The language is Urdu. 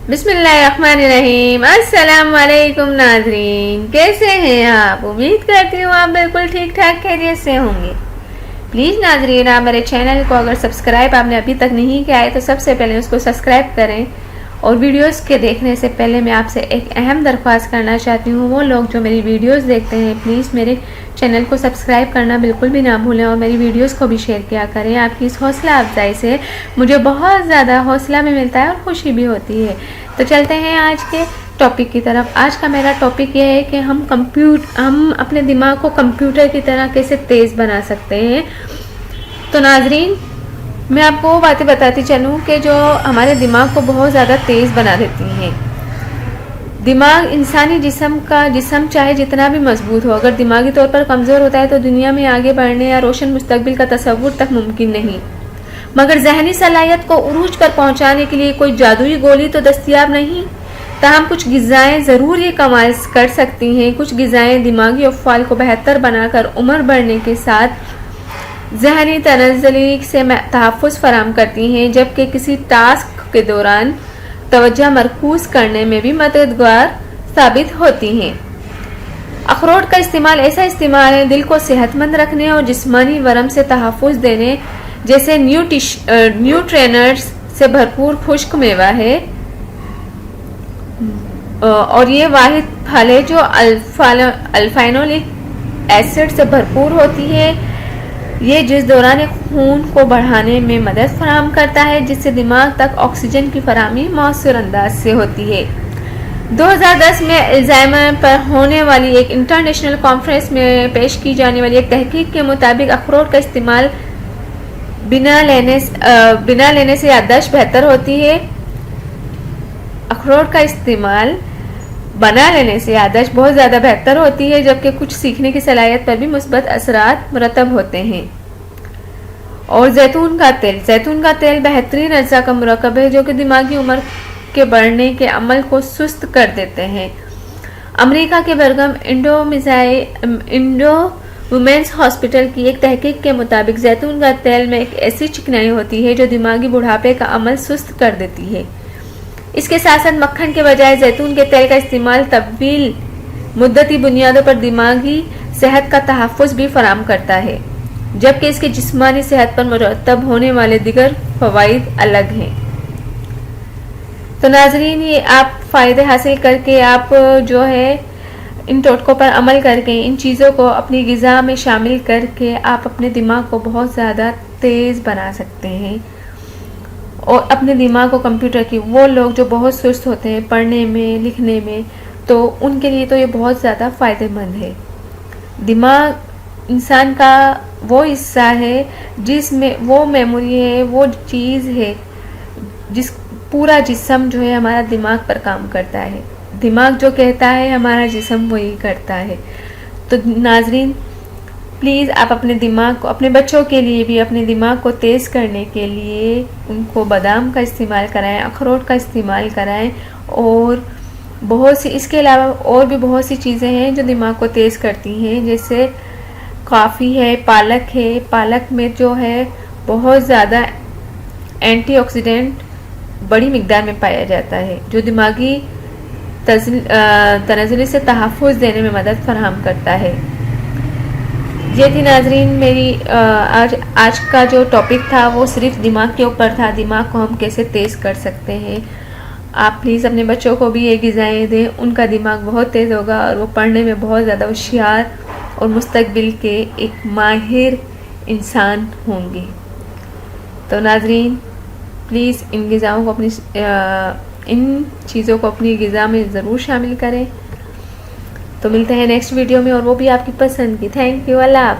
بسم اللہ الرحمن الرحیم۔ السلام علیکم ناظرین، کیسے ہیں آپ؟ امید کرتی ہوں آپ بالکل ٹھیک ٹھاک خیریت سے ہوں گے۔ پلیز ناظرین، آپ میرے چینل کو اگر سبسکرائب آپ نے ابھی تک نہیں کیا ہے تو سب سے پہلے اس کو سبسکرائب کریں، اور ویڈیوز کے دیکھنے سے پہلے میں آپ سے ایک اہم درخواست کرنا چاہتی ہوں، وہ لوگ جو میری ویڈیوز دیکھتے ہیں پلیز میرے چینل کو سبسکرائب کرنا بالکل بھی نہ بھولیں، اور میری ویڈیوز کو بھی شیئر کیا کریں۔ آپ کی اس حوصلہ افزائی سے مجھے بہت زیادہ حوصلہ بھی ملتا ہے اور خوشی بھی ہوتی ہے۔ تو چلتے ہیں آج کے ٹاپک کی طرف۔ آج کا میرا ٹاپک یہ ہے کہ ہم اپنے دماغ کو کمپیوٹر کی طرح کیسے تیز بنا سکتے ہیں۔ تو ناظرین، میں آپ کو وہ باتیں بتاتی چلوں کہ جو ہمارے دماغ کو بہت زیادہ تیز بنا دیتی ہیں۔ دماغ انسانی جسم چاہے جتنا بھی مضبوط ہو، اگر دماغی طور پر کمزور ہوتا ہے تو دنیا میں آگے بڑھنے یا روشن مستقبل کا تصور تک ممکن نہیں۔ مگر ذہنی صلاحیت کو عروج پر پہنچانے کے لیے کوئی جادوئی گولی تو دستیاب نہیں، تاہم کچھ غذائیں ضرور یہ کمال کر سکتی ہیں۔ کچھ غذائیں دماغی افعال کو بہتر بنا کر عمر بڑھنے کے ساتھ ذہنی تنزلی سے تحفظ فراہم کرتی ہیں، جبکہ کسی ٹاسک کے دوران توجہ مرکوز کرنے میں بھی مددگار ثابت ہوتی ہیں۔ اخروٹ کا استعمال ایسا استعمال ہے دل کو صحت مند رکھنے اور جسمانی ورم سے تحفظ دینے جیسے نیوٹرینٹس سے بھرپور خشک میوہ ہے، اور یہ واحد پھل ہے جو الفینولک ایسڈ سے بھرپور ہوتی ہے۔ یہ جس دوران خون کو بڑھانے میں مدد فراہم کرتا ہے، جس سے دماغ تک آکسیجن کی فراہمی مؤثر انداز سے ہوتی ہے۔ 2010 میں الزائمر پر ہونے والی ایک انٹرنیشنل کانفرنس میں پیش کی جانے والی ایک تحقیق کے مطابق اخروٹ کا استعمال بنا لینے سے یادداشت بہتر ہوتی ہے۔ اخروٹ کا استعمال بنا لینے سے یادداشت بہت زیادہ بہتر ہوتی ہے، جبکہ کچھ سیکھنے کی صلاحیت پر بھی مثبت اثرات مرتب ہوتے ہیں۔ اور زیتون کا تیل بہترین اجزاء کا مرکب ہے جو کہ دماغی عمر کے بڑھنے کے عمل کو سست کر دیتے ہیں۔ امریکہ کے برگم انڈو وومینز ہاسپٹل کی ایک تحقیق کے مطابق زیتون کا تیل میں ایک ایسی چکنائی ہوتی ہے جو دماغی بڑھاپے کا عمل سست کر دیتی ہے۔ اس کے ساتھ ساتھ مکھن کے بجائے زیتون کے تیل کا استعمال طویل مدتی بنیادوں پر دماغی صحت کا تحفظ بھی فراہم کرتا ہے، جبکہ اس کے جسمانی صحت پر مرتب ہونے والے دیگر فوائد الگ ہیں۔ تو ناظرین، یہ آپ فائدے حاصل کر کے آپ جو ہے ان ٹوٹکوں پر عمل کر کے ان چیزوں کو اپنی غذا میں شامل کر کے آپ اپنے دماغ کو بہت زیادہ تیز بنا سکتے ہیں، اور اپنے دماغ کو کمپیوٹر کی وہ لوگ جو بہت سست ہوتے ہیں پڑھنے میں لکھنے میں، تو ان کے لیے تو یہ بہت زیادہ فائدہ مند ہے۔ دماغ انسان کا وہ حصہ ہے جس میں وہ میموری ہے، وہ چیز ہے جس پورا جسم جو ہے ہمارا دماغ پر کام کرتا ہے۔ دماغ جو کہتا ہے ہمارا جسم وہی کرتا ہے۔ تو ناظرین، پلیز آپ اپنے دماغ کو، اپنے بچوں کے لیے بھی اپنے دماغ کو تیز کرنے کے لیے ان کو بادام کا استعمال کرائیں، اخروٹ کا استعمال کرائیں، اور اس کے علاوہ اور بھی بہت سی چیزیں ہیں جو دماغ کو تیز کرتی ہیں، جیسے کافی ہے، پالک ہے۔ پالک میں جو ہے بہت زیادہ اینٹی آکسیڈنٹ بڑی مقدار میں پایا جاتا ہے جو دماغی تنزلی سے تحفظ دینے میں مدد فراہم کرتا ہے۔ یہ تھی ناظرین میری آج کا جو ٹاپک تھا، وہ صرف دماغ کے اوپر تھا، دماغ کو ہم کیسے تیز کر سکتے ہیں۔ آپ پلیز اپنے بچوں کو بھی یہ غذائیں دیں، ان کا دماغ بہت تیز ہوگا اور وہ پڑھنے میں بہت زیادہ ہوشیار اور مستقبل کے ایک ماہر انسان ہوں گے۔ تو ناظرین، پلیز ان چیزوں کو اپنی غذا میں ضرور شامل کریں۔ تو ملتے ہیں نیکسٹ ویڈیو میں، اور وہ بھی آپ کی پسند کی۔ تھینک یو، اللہ حافظ۔